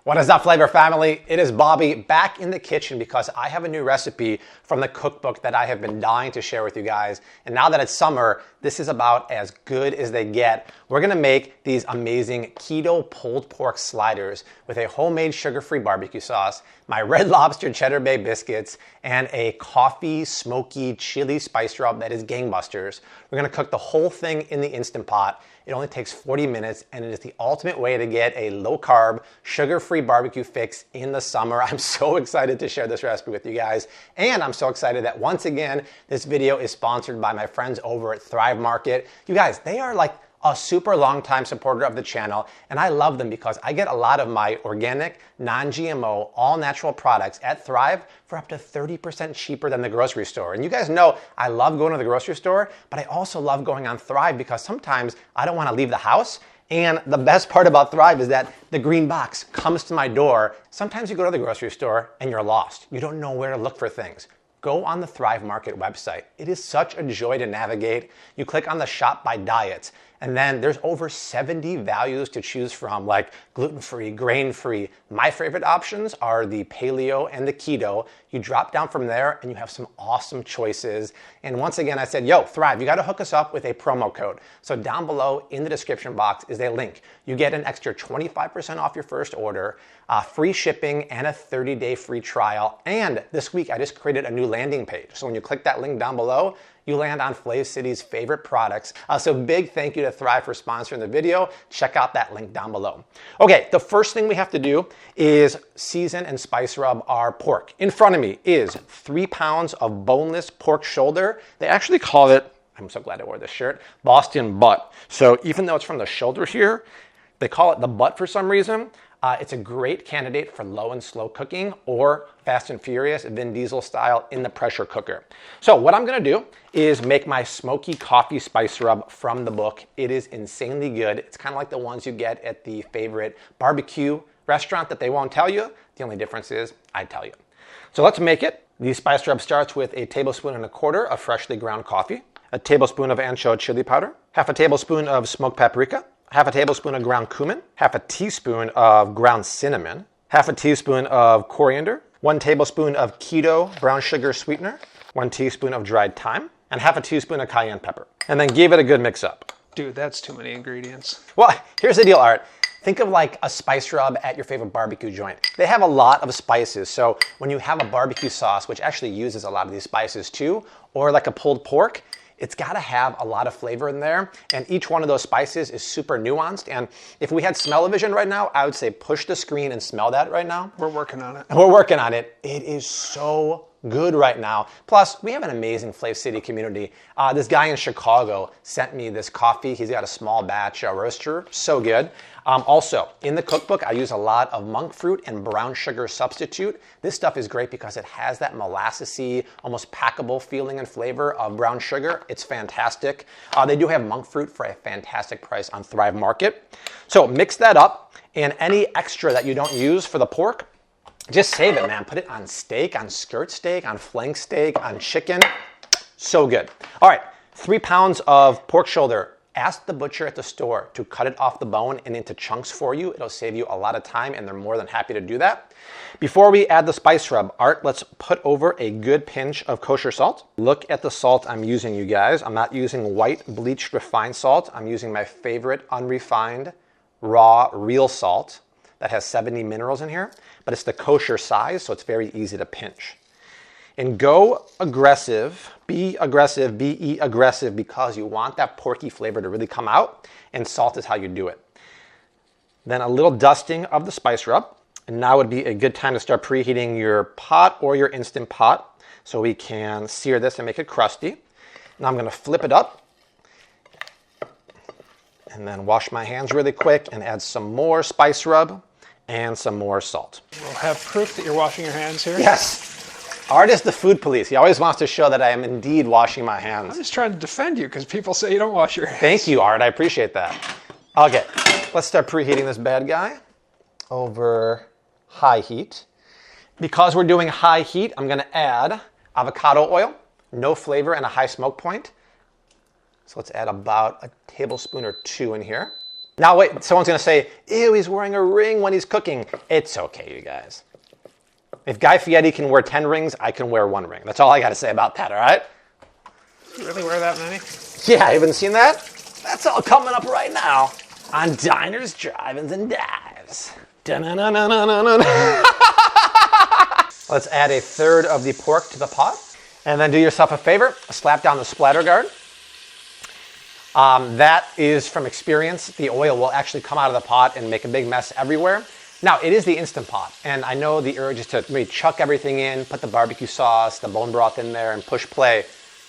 What is up, Flavor family? It is Bobby back in the kitchen because I have a new recipe from the cookbook that I have been dying to share with you guys. And now that it's summer, this is about as good as they get. We're gonna make these amazing keto pulled pork sliders with a homemade sugar-free barbecue sauce, my Red Lobster Cheddar Bay biscuits, and a coffee, smoky, chili spice rub that is gangbusters. We're gonna cook the whole thing in the Instant Pot. It only takes 40 minutes and it is the ultimate way to get a low-carb, sugar-free barbecue fix in the summer. I'm so excited to share this recipe with you guys. And I'm so excited that once again, this video is sponsored by my friends over at Thrive Market. You guys, they are like a super long time supporter of the channel, and I love them because I get a lot of my organic, non-GMO, all natural products at Thrive for up to 30% cheaper than the grocery store. And you guys know I love going to the grocery store, but I also love going on Thrive because sometimes I don't want to leave the house. And the best part about Thrive is that the green box comes to my door. Sometimes you go to the grocery store and you're lost. You don't know where to look for things. Go on the Thrive Market website. It is such a joy to navigate. You click on the shop by diets, and then there's over 70 values to choose from, like gluten-free, grain-free. My favorite options are the paleo and the keto. You drop down from there and you have some awesome choices. And once again, I said, yo, Thrive, you gotta hook us up with a promo code. So down below in the description box is a link. You get an extra 25% off your first order, free shipping, and a 30-day free trial. And this week, I just created a new landing page. So when you click that link down below, you land on Flav City's favorite products. So big thank you to Thrive for sponsoring the video. Check out that link down below. Okay, the first thing we have to do is season and spice rub our pork. In front of me is 3 pounds of boneless pork shoulder. They actually call it, I'm so glad I wore this shirt, Boston butt. So even though it's from the shoulder here, they call it the butt for some reason. It's a great candidate for low and slow cooking or Fast and Furious, Vin Diesel style in the pressure cooker. So what I'm gonna do is make my smoky coffee spice rub from the book. It is insanely good. It's kind of like the ones you get at the favorite barbecue restaurant that they won't tell you. The only difference is I tell you. So let's make it. The spice rub starts with a 1.25 tablespoons of freshly ground coffee, a tablespoon of ancho chili powder, half a tablespoon of smoked paprika, half a tablespoon of ground cumin, half a teaspoon of ground cinnamon, half a teaspoon of coriander, 1 tablespoon of keto brown sugar sweetener, 1 teaspoon of dried thyme, and half a teaspoon of cayenne pepper. And then give it a good mix up. Dude, that's too many ingredients. Well, here's the deal, Art. Think of like a spice rub at your favorite barbecue joint. They have a lot of spices, so when you have a barbecue sauce, which actually uses a lot of these spices too, or like a pulled pork, it's gotta have a lot of flavor in there, and each one of those spices is super nuanced. And if we had smell-o-vision right now, I would say push the screen and smell that right now. We're working on it. We're working on it. It is so good right now. Plus, we have an amazing Flav City community. This guy in Chicago sent me this coffee. He's got a small batch roaster, so good. Also, in the cookbook, I use a lot of monk fruit and brown sugar substitute. This stuff is great because it has that molassesy, almost packable feeling and flavor of brown sugar. It's fantastic. They do have monk fruit for a fantastic price on Thrive Market. So mix that up, and any extra that you don't use for the pork, just save it, man. Put it on steak, on skirt steak, on flank steak, on chicken. So good. All right, 3 pounds of pork shoulder. Ask the butcher at the store to cut it off the bone and into chunks for you. It'll save you a lot of time, and they're more than happy to do that. Before we add the spice rub, Art, let's put over a good pinch of kosher salt. Look at the salt I'm using, you guys. I'm not using white bleached refined salt. I'm using my favorite unrefined, raw, real salt that has 70 minerals in here, but it's the kosher size, so it's very easy to pinch. And go aggressive, be aggressive, be aggressive, because you want that porky flavor to really come out, and salt is how you do it. Then a little dusting of the spice rub, and now would be a good time to start preheating your pot or your Instant Pot so we can sear this and make it crusty. Now I'm gonna flip it up and then wash my hands really quick and add some more spice rub and some more salt. We'll have proof that you're washing your hands here. Yes. Art is the food police. He always wants to show that I am indeed washing my hands. I'm just trying to defend you because people say you don't wash your hands. Thank you, Art. I appreciate that. Okay, let's start preheating this bad guy over high heat. Because we're doing high heat, I'm gonna add avocado oil, no flavor and a high smoke point. So let's add about a tablespoon or 2 in here. Now wait, someone's gonna say, ew, he's wearing a ring when he's cooking. It's okay, you guys. If Guy Fieri can wear 10 rings, I can wear 1 ring. That's all I gotta say about that, all right? You really wear that many? Yeah, you haven't seen that? That's all coming up right now on Diners, Drive-Ins, and Dives. Let's add a third of the pork to the pot. And then do yourself a favor, slap down the splatter guard. That is from experience. The oil will actually come out of the pot and make a big mess everywhere. Now, it is the Instant Pot, and I know the urge is to maybe chuck everything in, put the barbecue sauce, the bone broth in there, and push play.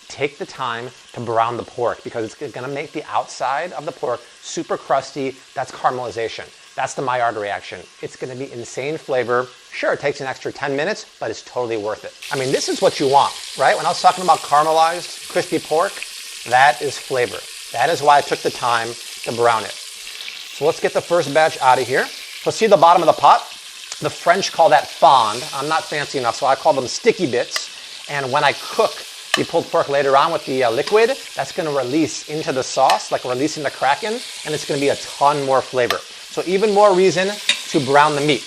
Take the time to brown the pork because it's gonna make the outside of the pork super crusty. That's caramelization. That's the Maillard reaction. It's gonna be insane flavor. Sure, it takes an extra 10 minutes, but it's totally worth it. I mean, this is what you want, right? When I was talking about caramelized, crispy pork, that is flavor. That is why I took the time to brown it. So let's get the first batch out of here. So see the bottom of the pot? The French call that fond. I'm not fancy enough, so I call them sticky bits. And when I cook the pulled pork later on with the liquid, that's gonna release into the sauce, like releasing the Kraken, and it's gonna be a ton more flavor. So even more reason to brown the meat.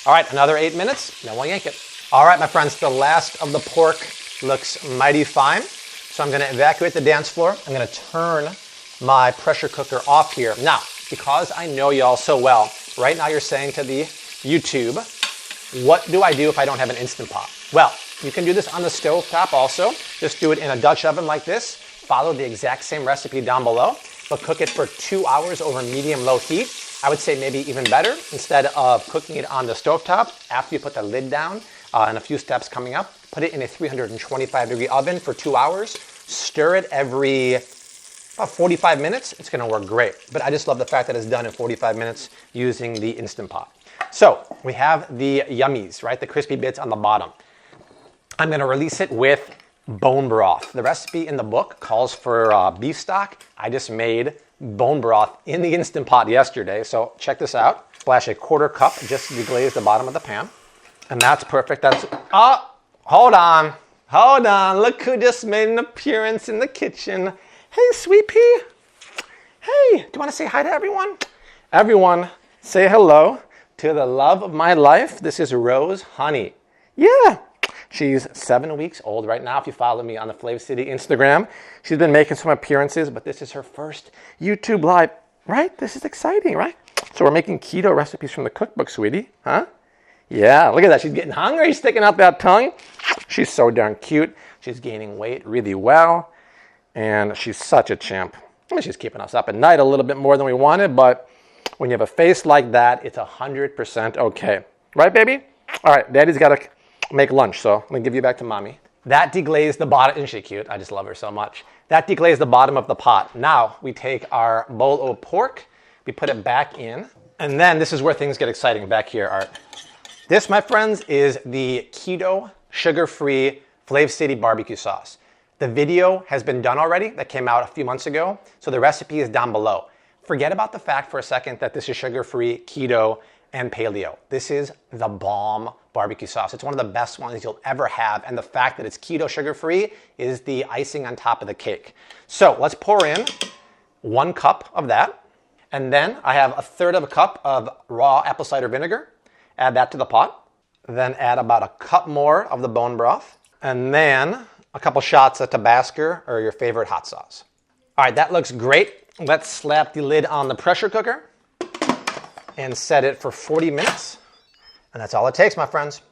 All right, another 8 minutes, then we'll yank it. All right, my friends, the last of the pork looks mighty fine. So I'm gonna evacuate the dance floor. I'm gonna turn my pressure cooker off here. Now, because I know y'all so well, right now you're saying to the YouTube, what do I do if I don't have an Instant Pot? Well, you can do this on the stove top also. Just do it in a Dutch oven like this. Follow the exact same recipe down below, but cook it for 2 hours over medium-low heat. I would say maybe even better, instead of cooking it on the stovetop, after you put the lid down and a few steps coming up, put it in a 325-degree oven for 2 hours. Stir it every about 45 minutes. It's gonna work great. But I just love the fact that it's done in 45 minutes using the Instant Pot. So we have the yummies, right? The crispy bits on the bottom. I'm gonna release it with bone broth. The recipe in the book calls for beef stock. I just made bone broth in the Instant Pot yesterday. So check this out. Splash a 1/4 cup just to deglaze the bottom of the pan. And that's perfect. That's, oh, hold on. Hold on. Look who just made an appearance in the kitchen. Hey, Sweet Pea. Hey, do you want to say hi to everyone? Everyone, say hello to the love of my life. This is Rose Honey. Yeah, she's 7 weeks old right now. If you follow me on the Flav City Instagram, she's been making some appearances, but this is her first YouTube live, right? This is exciting, right? So we're making keto recipes from the cookbook, sweetie, huh? Yeah, look at that. She's getting hungry, sticking out that tongue. She's so darn cute. She's gaining weight really well. And she's such a champ. I mean, she's keeping us up at night a little bit more than we wanted, but when you have a face like that, it's 100% okay. Right, baby? All right, Daddy's got to make lunch, so I'm going to give you back to Mommy. That deglazed the bottom. Isn't she cute? I just love her so much. That deglazed the bottom of the pot. Now we take our bowl of pork, we put it back in, and then this is where things get exciting back here, Art. This, my friends, is the keto, sugar-free Flav City barbecue sauce. The video has been done already. That came out a few months ago. So the recipe is down below. Forget about the fact for a second that this is sugar-free, keto, and paleo. This is the bomb barbecue sauce. It's one of the best ones you'll ever have. And the fact that it's keto, sugar-free is the icing on top of the cake. So let's pour in 1 cup of that. And then I have 1/3 cup of raw apple cider vinegar. Add that to the pot. Then add about 1 cup more of the bone broth. And then a couple shots of Tabasco or your favorite hot sauce. All right, that looks great. Let's slap the lid on the pressure cooker and set it for 40 minutes. And that's all it takes, my friends.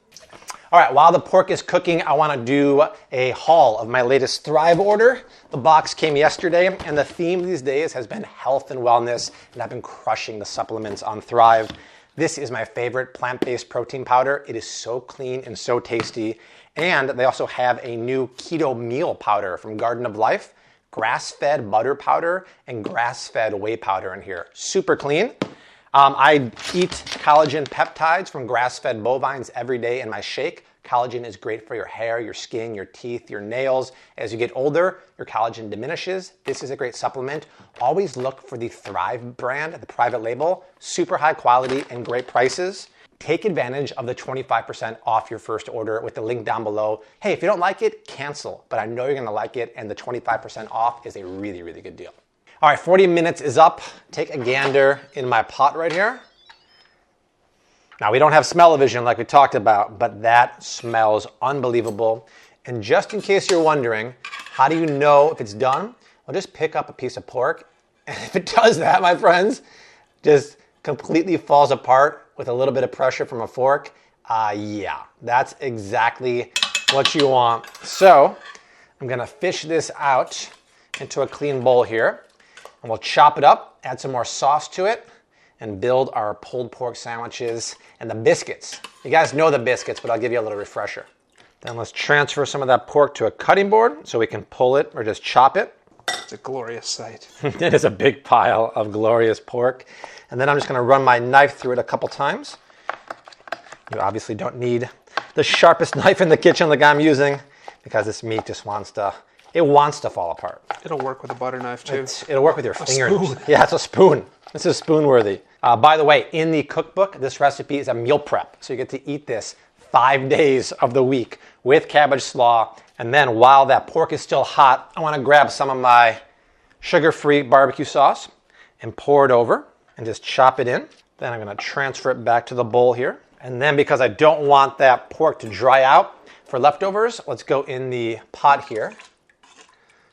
All right, while the pork is cooking, I want to do a haul of my latest Thrive order. The box came yesterday, and the theme these days has been health and wellness, and I've been crushing the supplements on Thrive. This is my favorite plant-based protein powder. It is so clean and so tasty. And they also have a new keto meal powder from Garden of Life, grass-fed butter powder and grass-fed whey powder in here. Super clean. I eat collagen peptides from grass-fed bovines every day in my shake. Collagen is great for your hair, your skin, your teeth, your nails. As you get older, your collagen diminishes. This is a great supplement. Always look for the Thrive brand, the private label. Super high quality and great prices. Take advantage of the 25% off your first order with the link down below. Hey, if you don't like it, cancel. But I know you're gonna like it, and the 25% off is a really, really good deal. All right, 40 minutes is up. Take a gander in my pot right here. Now, we don't have smell-o-vision like we talked about, but that smells unbelievable. And just in case you're wondering, how do you know if it's done? Well, just pick up a piece of pork. And if it does that, my friends, just completely falls apart with a little bit of pressure from a fork, yeah, that's exactly what you want. So I'm gonna fish this out into a clean bowl here. And we'll chop it up, add some more sauce to it, and build our pulled pork sandwiches and the biscuits. You guys know the biscuits, but I'll give you a little refresher. Then let's transfer some of that pork to a cutting board so we can pull it or just chop it. It's a glorious sight. It is a big pile of glorious pork. And then I'm just gonna run my knife through it a couple times. You obviously don't need the sharpest knife in the kitchen like I'm using because this meat just wants to fall apart. It'll work with a butter knife too. It'll work with your fingernails. spoon. Yeah, it's a spoon. This is spoon worthy. By the way, in the cookbook, this recipe is a meal prep. So you get to eat this 5 days of the week with cabbage slaw. And then while that pork is still hot, I want to grab some of my sugar-free barbecue sauce and pour it over and just chop it in. Then I'm going to transfer it back to the bowl here. And then because I don't want that pork to dry out for leftovers, let's go in the pot here.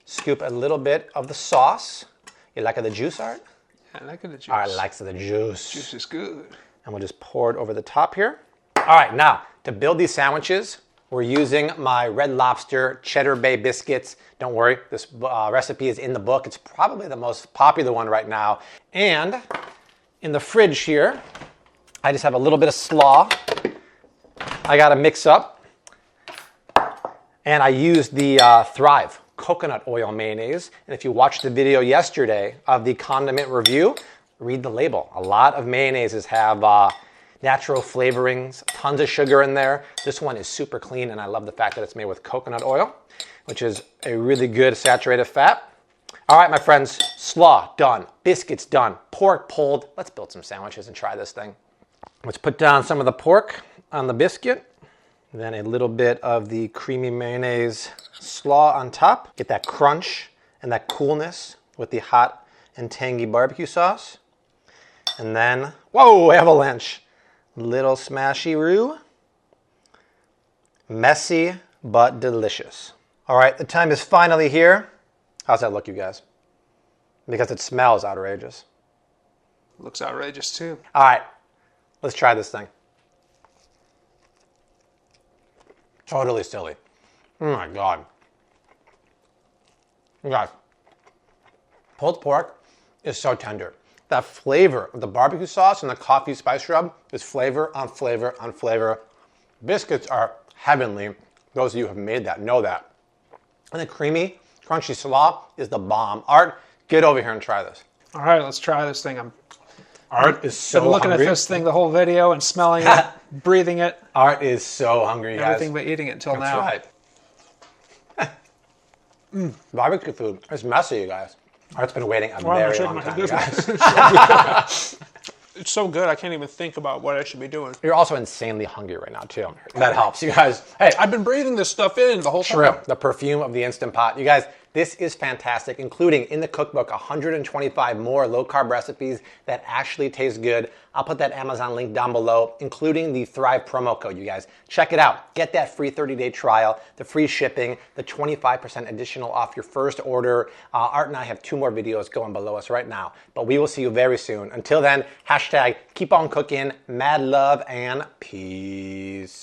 Scoop a little bit of the sauce. You like the juice, Art? I like the juice. Art likes the juice. Juice is good. And we'll just pour it over the top here. All right, now to build these sandwiches, we're using my Red Lobster Cheddar Bay biscuits. Don't worry, this recipe is in the book. It's probably the most popular one right now. And in the fridge here, I just have a little bit of slaw. I got to mix up. And I used the Thrive coconut oil mayonnaise. And if you watched the video yesterday of the condiment review, read the label. A lot of mayonnaises have natural flavorings, tons of sugar in there. This one is super clean, and I love the fact that it's made with coconut oil, which is a really good saturated fat. All right, my friends, slaw done, biscuits done, pork pulled. Let's build some sandwiches and try this thing. Let's put down some of the pork on the biscuit, then a little bit of the creamy mayonnaise slaw on top. Get that crunch and that coolness with the hot and tangy barbecue sauce. And then, whoa, avalanche. Little smashy roux. Messy, but delicious. All right, the time is finally here. How's that look, you guys? Because it smells outrageous. Looks outrageous too. All right, let's try this thing. Totally silly. Oh my God. You guys, pulled pork is so tender. That flavor of the barbecue sauce and the coffee spice rub is flavor on flavor on flavor. Biscuits are heavenly. Those of you who have made that know that. And the creamy, crunchy slaw is the bomb. Art, get over here and try this. All right, let's try this thing. Art is so been looking hungry. at this thing the whole video and smelling it, breathing it. Art is so hungry, guys. Everything but eating it until now. That's right. Barbecue food is messy, you guys. Art's been waiting a very long time, you guys. It's so good, I can't even think about what I should be doing. You're also insanely hungry right now, too. That helps, you guys. Hey, I've been breathing this stuff in the whole time. True. The perfume of the Instant Pot. You guys, this is fantastic, including in the cookbook 125 more low-carb recipes that actually taste good. I'll put that Amazon link down below, including the Thrive promo code, you guys. Check it out. Get that free 30-day trial, the free shipping, the 25% additional off your first order. Art and I have 2 more videos going below us right now, but we will see you very soon. Until then, hashtag keep on cooking, mad love, and peace.